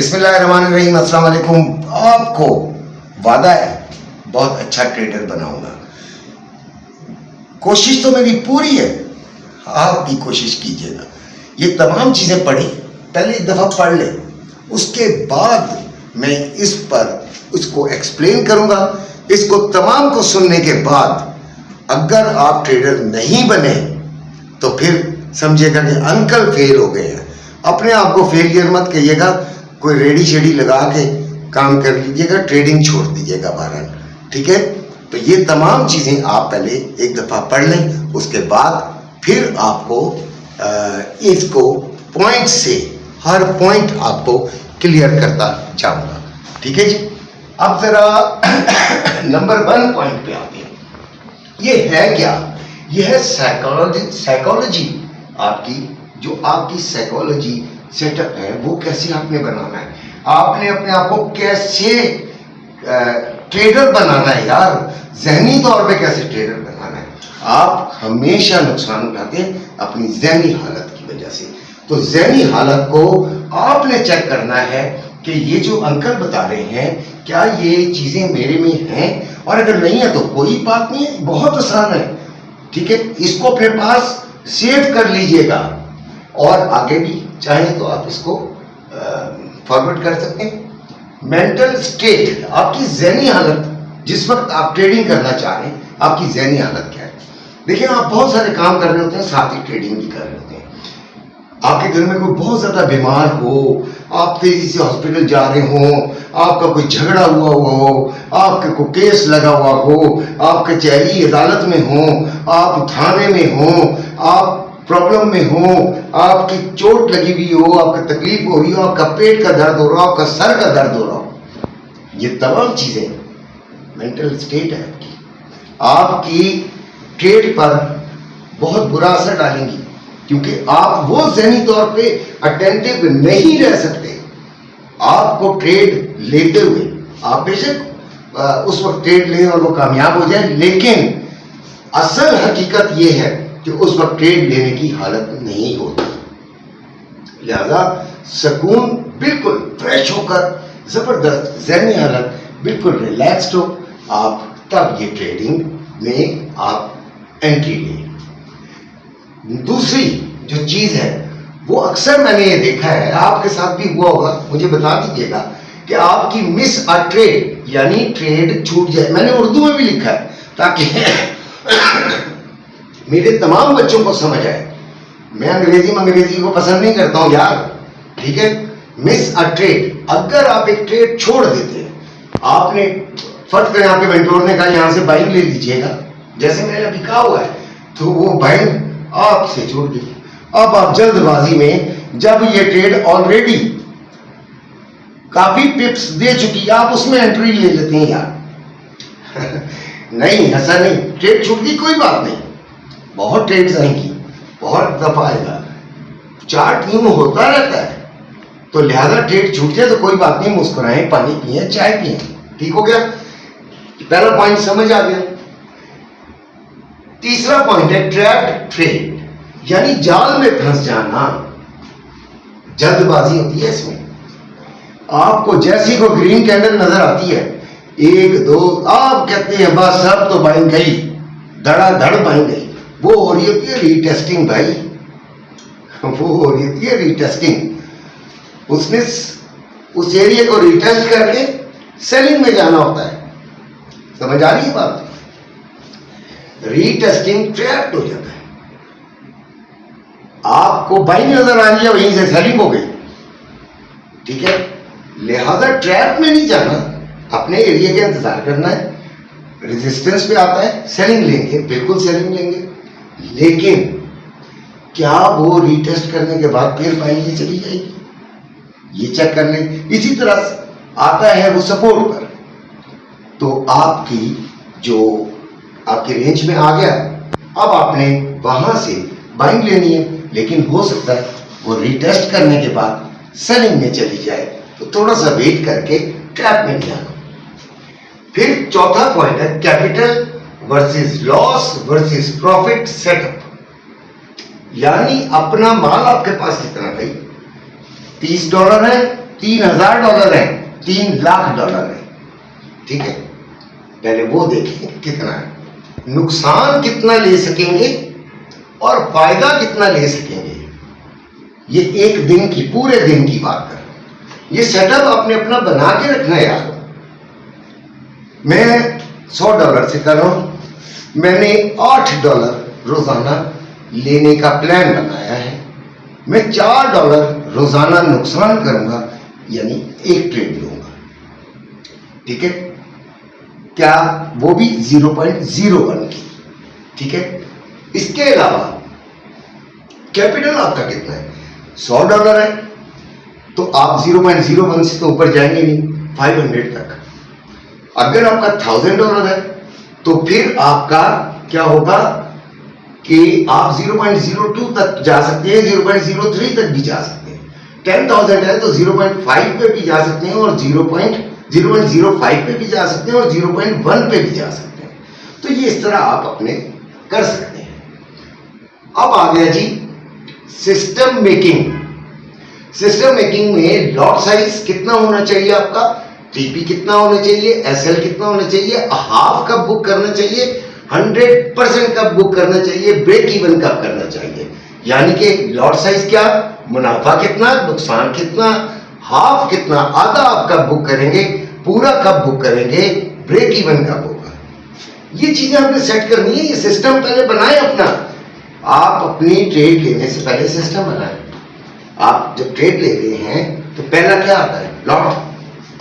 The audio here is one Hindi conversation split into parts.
बिस्मिल्लाहिर्रहमानिर्रहीम, अस्सलाम वालेकुम। आपको वादा है बहुत अच्छा ट्रेडर बनाऊंगा। कोशिश तो मेरी पूरी है, आप भी कोशिश कीजिएगा। ये तमाम चीज़ें पढ़ी, पहले एक दफ़ा पढ़ ले, उसके बाद मैं इस पर उसको एक्सप्लेन करूंगा। इसको तमाम को सुनने के बाद अगर आप ट्रेडर नहीं बने तो फिर समझिएगा कि अंकल फेल हो गए हैं। अपने आप को फेलियर मत कहिएगा, कोई रेडी शेडी लगा के काम कर लीजिएगा, ट्रेडिंग छोड़ दीजिएगा बहरहाल, ठीक है। तो ये तमाम चीज़ें आप पहले एक दफ़ा पढ़ लें, उसके बाद फिर आपको इसको पॉइंट से हर पॉइंट आपको क्लियर करता जाऊंगा, ठीक है जी। अब जरा नंबर 1 पॉइंट पे आते हैं। ये है क्या? ये है साइकोलॉजी आपकी, जो आपकी साइकोलॉजी सेटअप है वो कैसे आपने बनाना है, आपने अपने आप को कैसे ट्रेडर बनाना है यार, जहनी तौर पे कैसे ट्रेडर बनाना है। आप हमेशा नुकसान उठाते हैं अपनी जहनी हालत की वजह से। तो जहनी हालत को आपने चेक करना है कि ये जो अंकल बता रहे हैं क्या ये चीजें मेरे में हैं, और अगर नहीं है तो कोई बात नहीं है, बहुत आसान है, ठीक है। इसको अपने पास सेव कर लीजिएगा और आगे भी चाहें तो आप इसको फॉरवर्ड कर सकते हैं। मेंटल स्टेट, आपकी ज़हनी हालत, जिस वक्त आप ट्रेडिंग करना चाह रहे हैं आपकी ज़हनी हालत क्या है। देखिए, आप बहुत सारे काम कर रहे होते हैं, साथ ही ट्रेडिंग भी कर रहे होते हैं। आपके घर में कोई बहुत ज़्यादा बीमार हो, आप तेजी से हॉस्पिटल जा रहे हो, आपका कोई झगड़ा हुआ हो, आपके को केस लगा हुआ हो, आप कचहरी अदालत में हो, आप थाने में हो, आप प्रॉब्लम में हो, आपकी चोट लगी हुई हो, आपको तकलीफ हो रही हो, आपका पेट का दर्द हो रहा हो, आपका सर का दर्द हो रहा हो, ये तमाम चीज़ें मेंटल स्टेट है आपकी ट्रेड पर बहुत बुरा असर डालेंगी, क्योंकि आप वो ज़हनी तौर पे अटेंटिव नहीं रह सकते। आपको ट्रेड लेते हुए आप बेशक उस वक्त ट्रेड लें और वो कामयाब हो जाए, लेकिन असल हकीकत ये है कि उस वक्त ट्रेड लेने की हालत नहीं होती। लिहाजा सुकून, बिल्कुल फ्रेश होकर, जबरदस्त ज़हनी हालत, बिल्कुल रिलैक्स्ड हो आप, तब ये ट्रेडिंग में आप एंट्री लें। दूसरी जो चीज़ है वो अक्सर मैंने ये देखा है, आपके साथ भी हुआ होगा, मुझे बता दीजिएगा, कि आपकी मिस अ ट्रेड, यानी ट्रेड छूट जाए। मैंने उर्दू में भी लिखा है ताकि मेरे तमाम बच्चों को समझ आए। मैं अंग्रेजी को पसंद नहीं करता हूं यार, ठीक है। मिस अ ट्रेड, अगर आप एक ट्रेड छोड़ देते हैं, आपने फट कर यहाँ पे वेंटोर ने कहा यहाँ से बाइंग ले लीजिएगा, जैसे मैंने अभी कहा हुआ है, तो वो बाइंग आपसे छोड़ दी। अब आप जल्दबाजी में, जब ये ट्रेड ऑलरेडी काफी पिप्स दे चुकी है, आप उसमें एंट्री ले लेते हैं यार। नहीं, ऐसा नहीं, ट्रेड छूट गई कोई बात नहीं, बहुत ट्रेड्स आएंगी, बहुत दफा आएगा, चार्ट यूं होता रहता है। तो लिहाजा ट्रेड छूट जाए तो कोई बात नहीं, मुस्कुराएं, पानी पिए, चाय पिए, ठीक हो गया। पहला पॉइंट समझ आ गया। तीसरा पॉइंट है ट्रैप्ड ट्रेड, यानी जाल में फंस जाना। जल्दबाजी होती है इसमें, आपको जैसी को ग्रीन कैंडल नजर आती है, 1 2 आप कहते हैं बस अब तो बाइंग गई, धड़ाधड़ बाइंग गई। वो हो रही होती है रीटेस्टिंग भाई, वो हो रही होती है रीटेस्टिंग। उसने उस एरिया को रीटेस्ट करके सेलिंग में जाना होता है। समझ आ रही है बात? रीटेस्टिंग ट्रैप्ड हो जाता है, आपको बाइंग नजर आ रही है, वहीं से सेलिंग हो गई, ठीक है। लिहाजा ट्रैप में नहीं जाना, अपने एरिया का इंतजार करना है। रेजिस्टेंस पे आता है, सेलिंग लेंगे, बिल्कुल सेलिंग लेंगे, लेकिन क्या वो रीटेस्ट करने के बाद फिर बाइंग चली जाएगी, ये चेक कर लें। इसी तरह आता है वो सपोर्ट पर, तो आपकी जो आपके रेंज में आ गया, अब आपने वहां से बाइंग लेनी है, लेकिन हो सकता है वो रीटेस्ट करने के बाद सेलिंग में चली जाए, तो थोड़ा सा वेट करके ट्रैप में नहीं आना। फिर चौथा पॉइंट है capital versus loss versus profit setup, यानी अपना माल आपके पास कितना भाई, $30 है, $3,000 है, $3,00,000 है, ठीक है। पहले वो देखें कितना है, नुकसान कितना ले सकेंगे और फायदा कितना ले सकेंगे। ये एक दिन की, पूरे दिन की बात कर, ये सेटअप आपने अपना बना के रखना है यार। मैं $100 से कर रहा हूं, मैंने $8 रोजाना लेने का प्लान बनाया है। मैं $4 रोजाना नुकसान करूंगा, यानी एक ट्रेड लूंगा, ठीक है। क्या वो भी 0.01 की, ठीक है। इसके अलावा कैपिटल आपका कितना है, $100 है, तो आप 0.01 से तो ऊपर जाएंगे नहीं, 500 तक। अगर आपका $1,000 है तो फिर आपका क्या होगा कि आप 0.02 तक जा सकते हैं, 0.03 तक भी जा सकते हैं। 10,000 है तो 0.5 पे भी जा सकते हैं और 0.05 पे भी जा सकते हैं और 0.1 पे भी जा सकते हैं। तो ये इस तरह आप अपने कर सकते हैं। अब आ गया जी सिस्टम मेकिंग। सिस्टम मेकिंग में लॉट साइज कितना होना चाहिए आपका, टीपी कितना होना चाहिए, एसएल कितना होना चाहिए, हाफ कब बुक करना चाहिए, 100% कब बुक करना चाहिए, ब्रेक इवन कब करना चाहिए। यानी कि लॉट साइज क्या, मुनाफा कितना, नुकसान कितना, हाफ कितना, आधा आप कब बुक करेंगे, पूरा कब बुक करेंगे, ब्रेक इवन कब होगा। ये चीजें आपने सेट करनी है। ये सिस्टम पहले बनाए अपना। आप अपनी ट्रेड लेने से पहले सिस्टम बनाए। आप जब ट्रेड ले रहे हैं तो पहला क्या आता है, लॉट।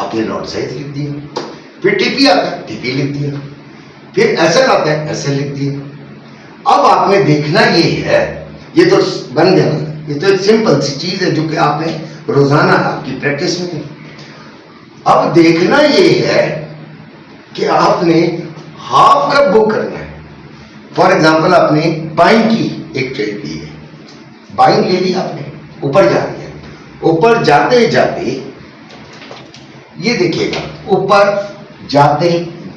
आपने लॉट साइज लिख दिया, फिर टीपी आता है, टीपी लिख दिया, फिर एसएल आता है, एसएल लिख दिया। अब आपने देखना ये है, ये तो बन गया ना, ये तो एक सिंपल सी चीज है जो कि आपने रोजाना आपकी प्रैक्टिस में की। अब देखना ये है कि आपने हाफ कब बुक करना है। फॉर एग्जांपल आपने बाइंग की एक ट्रेड ली है, बाइंग ले ली आपने, ऊपर जा रही है, ऊपर जाते जाते ये देखिएगा, ऊपर जाते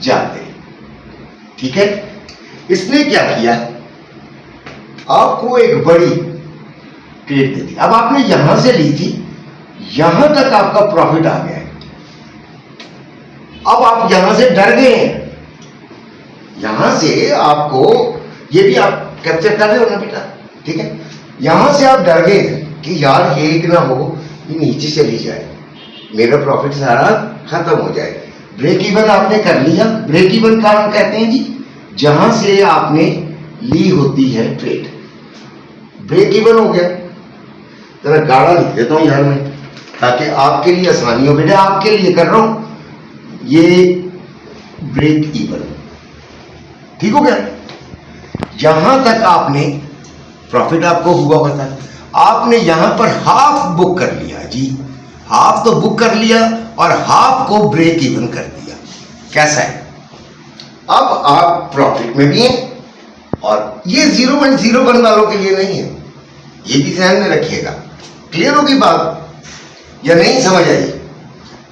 जाते, ठीक है। इसने क्या किया, आपको एक बड़ी ट्रेड दे दी। अब आपने यहां से ली थी, यहां तक आपका प्रॉफिट आ गया है। अब आप यहां से डर गए हैं, यहां से आपको, ये भी आप कैप्चर कर रहे हो ना बेटा, ठीक है। यहां से आप डर गए कि यार ये ना हो ये नीचे चली जाए, मेरा प्रॉफिट सारा खत्म हो जाए। ब्रेक इवन आपने कर लिया। ब्रेक इवन का हम कहते हैं जी जहां से आपने ली होती है ट्रेड, ब्रेक इवन हो गया। जरा गाढ़ा लिख देता हूं यार मैं, ताकि आपके लिए आसानी हो। बेटा आपके लिए कर रहा हूं, ये ब्रेक इवन, ठीक हो गया। यहां तक आपने प्रॉफिट आपको हुआ होता है, आपने यहां पर हाफ बुक कर लिया जी, हाफ तो बुक कर लिया और हाफ को ब्रेक इवन कर दिया। कैसा है, अब आप प्रॉफिट में भी हैं। और ये 0.01 वालों के लिए नहीं है, ये भी ध्यान में रखिएगा। क्लियर होगी बात या नहीं समझ आई?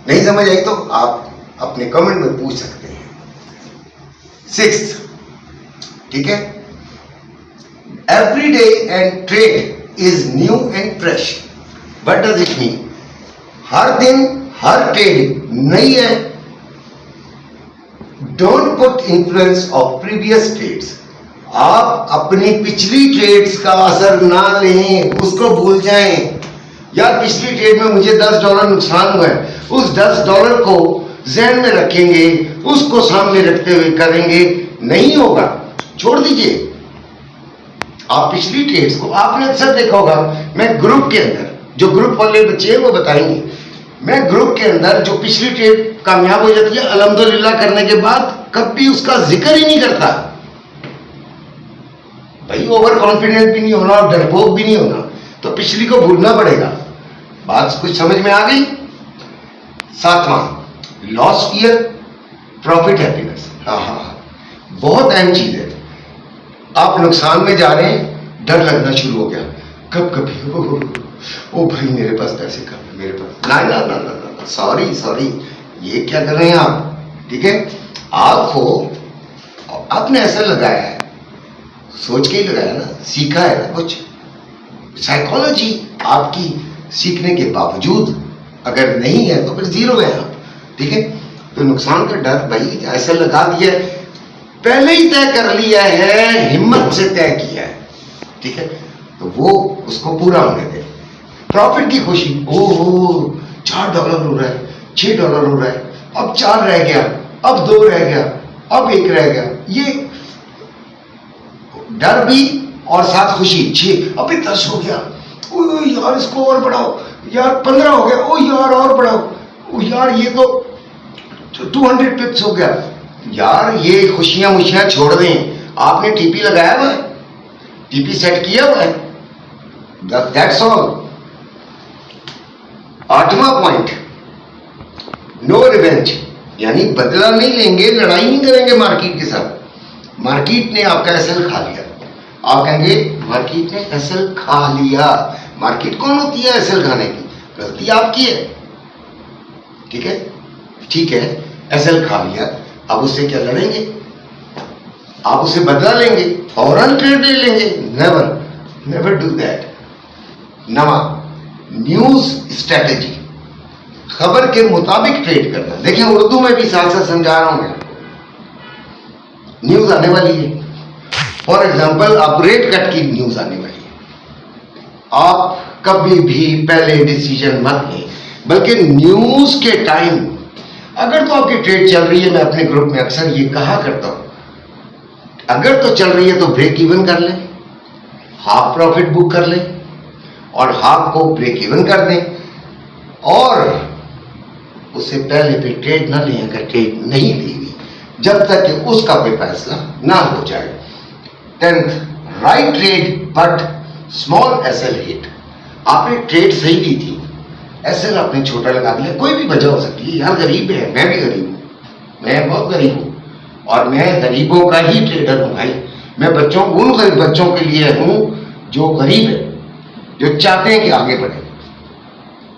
नहीं समझ आई तो आप अपने कमेंट में पूछ सकते हैं। 6th, ठीक है, every day and trade is new and fresh. What does it mean? हर दिन हर ट्रेड नई है। Don't put influence of previous trades. आप अपनी पिछली ट्रेड्स का असर ना लें, उसको भूल जाएं। यार पिछली ट्रेड में मुझे $10 नुकसान हुआ है, उस $10 को ज़हन में रखेंगे, उसको सामने रखते हुए करेंगे, नहीं होगा, छोड़ दीजिए। आप पिछली ट्रेड्स को, आपने अक्सर देखा होगा, मैं ग्रुप के अंदर, जो ग्रुप वाले बच्चे हैं वो बताएंगे, मैं ग्रुप के अंदर जो पिछली ट्रेड कामयाब हो जाती है अल्हम्दुलिल्लाह करने के बाद कभी उसका जिक्र ही नहीं करता। भाई ओवर कॉन्फिडेंट भी नहीं होना और डरपोक भी नहीं होना, तो पिछली को भूलना पड़ेगा। बात कुछ समझ में आ गई? 7वां, लॉस फियर प्रॉफिट हैप्पीनेस। हाँ, बहुत अहम चीज है। आप नुकसान में जा रहे हैं, डर लगना शुरू हो गया, कब कभी ओ भाई मेरे पास पैसे कब है, मेरे पास ना ना ना ना ना, सॉरी, ये क्या कर रहे हैं आप? ठीक है, आपने ऐसा लगाया है, सोच के ही लगाया ना, सीखा है ना कुछ। साइकोलॉजी आपकी सीखने के बावजूद अगर नहीं है तो फिर जीरो है आप, ठीक है। तो नुकसान का डर भाई ऐसा लगा दिया है, पहले ही तय कर लिया है, हिम्मत से तय किया है, ठीक है। तो वो उसको पूरा होने दे। प्रॉफिट की खुशी, ओहो $4 हो रहा है, $6 हो रहा है, अब 4 रह गया, अब 2 रह गया, अब 1 रह गया, ये डर भी और साथ खुशी। 6 अभी 10 हो गया, ओ यार इसको और बढ़ाओ, यार 15 हो गया, ओ यार और बढ़ाओ, ओ यार ये तो 200 पिप्स हो गया। यार ये खुशियां मुशियां छोड़ दें, आपने टीपी लगाया हुआ है, टीपी सेट किया हुआ है, दैट्स ऑल। 8वां पॉइंट, नो रिवेंज, यानी बदला नहीं लेंगे, लड़ाई नहीं करेंगे मार्केट के साथ। मार्केट ने आपका एसएल खा लिया, आप कहेंगे मार्केट ने एसएल खा लिया। मार्केट कौन होती है एसएल खाने की? गलती आपकी है, ठीक है, ठीक है, एसएल खा लिया, अब उससे क्या लड़ेंगे? आप उससे बदला लेंगे, फौरन ट्रेड ले लेंगे? Never, never do that. नवा, न्यूज स्ट्रेटेजी, खबर के मुताबिक ट्रेड करना। देखिए उर्दू में भी साथ साथ समझा रहा हूं मैं। न्यूज आने वाली है, फॉर एग्जाम्पल अब रेट कट की न्यूज आने वाली है, आप कभी भी पहले डिसीजन मत लें, बल्कि न्यूज के टाइम अगर तो आपकी ट्रेड चल रही है, मैं अपने ग्रुप में अक्सर ये कहा करता हूं, अगर तो चल रही है तो ब्रेक इवन कर लें, हाफ प्रॉफिट बुक कर लें और हाफ को ब्रेक इवन कर दें, और उससे पहले पे ट्रेड ना लें अगर ट्रेड नहीं ली हुई, जब तक कि उसका कोई फैसला ना हो जाए। 10th, right trade but small SL hit. आपने ट्रेड सही ली थी, एसएल आपने छोटा लगा दिया, कोई भी वजह हो सकती है, यार गरीब है, मैं भी गरीब हूं, मैं बहुत गरीब हूं, और मैं गरीबों का ही ट्रेडर हूं भाई। मैं बच्चों, उन गरीब बच्चों के लिए हूं जो गरीब है, जो चाहते हैं कि आगे बढ़े।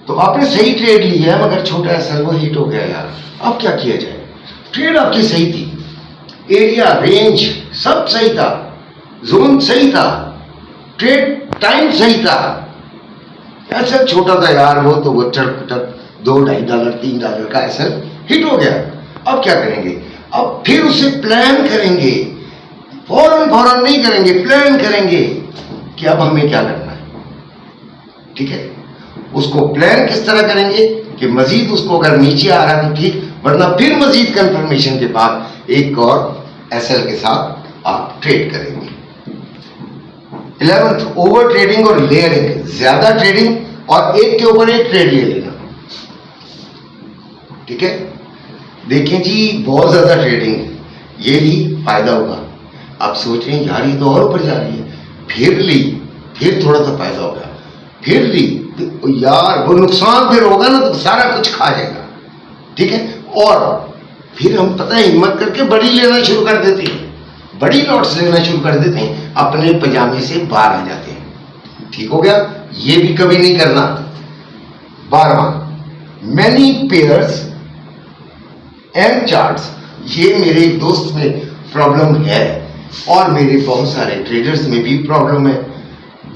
तो आपने सही ट्रेड ली है, मगर छोटा एसएल वो हिट हो गया यार, अब क्या किया जाए? ट्रेड आपकी सही थी, एरिया रेंज सब सही था, जोन सही था, ट्रेड टाइम सही था, एसएल छोटा था यार, वो तो वो $2, $2.5, $3 का एसएल हिट हो गया। अब क्या करेंगे? अब फिर उसे प्लान करेंगे, फौरन फौरन नहीं करेंगे, प्लान करेंगे कि अब हमें क्या करना है, ठीक है। उसको प्लान किस तरह करेंगे कि मजीद उसको अगर नीचे आ रहा है तो ठीक, वरना फिर मजीद कंफर्मेशन के बाद एक और एसएल के साथ आप ट्रेड करेंगे। 11th, ओवर ट्रेडिंग और लेयरिंग, ज्यादा ट्रेडिंग और एक के ऊपर एक ट्रेड ले लेना, ठीक है। देखिए जी बहुत ज्यादा ट्रेडिंग, ये ली फायदा होगा, आप सोच रहे हैं यार ये तो और ऊपर जा रही है, फिर ली, फिर थोड़ा सा फायदा होगा, फिर ली, तो यार वो नुकसान फिर होगा ना, तो सारा कुछ खा जाएगा, ठीक है। और फिर हम पता है हिम्मत करके बड़ी लेना शुरू कर देते हैं, बड़ी लॉट्स लेना शुरू कर देते हैं, अपने पजामे से बाहर आ जाते हैं, ठीक हो गया। ये भी कभी नहीं करना। 12वां, मैनी पेयर्स एंड चार्ट्स, ये मेरे एक दोस्त में प्रॉब्लम है और मेरे बहुत सारे ट्रेडर्स में भी प्रॉब्लम है।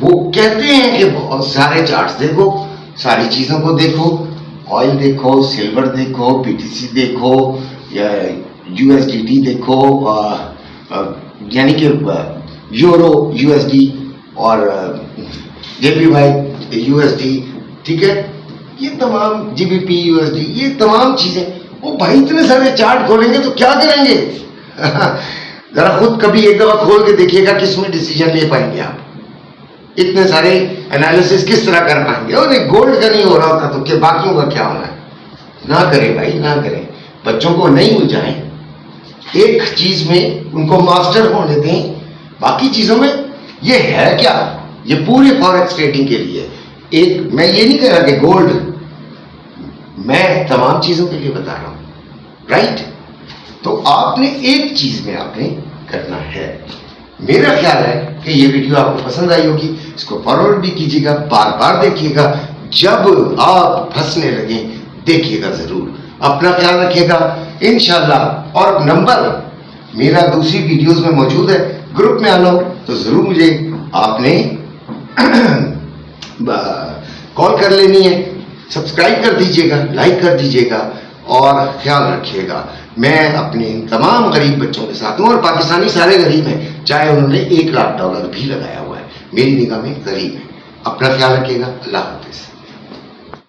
वो कहते हैं कि बहुत सारे चार्ट्स देखो, सारी चीजों को देखो, ऑयल देखो, सिल्वर देखो, पीटीसी देखो, या यूएसडीटी देखो, यानी कि यूरो यूएसडी और जेपीवाई यूएसडी, ठीक है, ये तमाम जीबीपी यूएसडी, ये तमाम चीजें। वो भाई इतने सारे चार्ट खोलेंगे तो क्या करेंगे? जरा खुद कभी एक दफा खोल के देखिएगा किसमें डिसीजन ले पाएंगे आप, इतने सारे एनालिसिस किस तरह कर पाएंगे? और गोल्ड का नहीं हो रहा था तो क्या बाकियों का क्या होना है? ना करें भाई, ना करें, बच्चों को नहीं उलझाएं, एक चीज में उनको मास्टर होने दें, बाकी चीजों में ये है क्या, ये पूरे फॉरेक्स ट्रेडिंग के लिए। एक मैं ये नहीं कह रहा कि गोल्ड, मैं तमाम चीजों के लिए बता रहा हूं, राइट। तो आपने एक चीज में आपने करना है। मेरा ख्याल है कि ये वीडियो आपको पसंद आई होगी, इसको फॉरवर्ड भी कीजिएगा, बार बार देखिएगा, जब आप फंसने लगे देखिएगा जरूर, अपना ख्याल रखिएगा इंशाल्लाह। और नंबर मेरा दूसरी वीडियोस में मौजूद है, ग्रुप में आना हो तो जरूर मुझे आपने कॉल कर लेनी है, सब्सक्राइब कर दीजिएगा, लाइक कर दीजिएगा और ख्याल रखिएगा। मैं अपने इन तमाम गरीब बच्चों के साथ हूँ और पाकिस्तानी सारे गरीब हैं, चाहे उन्होंने $1 लाख भी लगाया हुआ है, मेरी निगाह में गरीब है। अपना ख्याल रखिएगा। अल्लाह हाफिज़।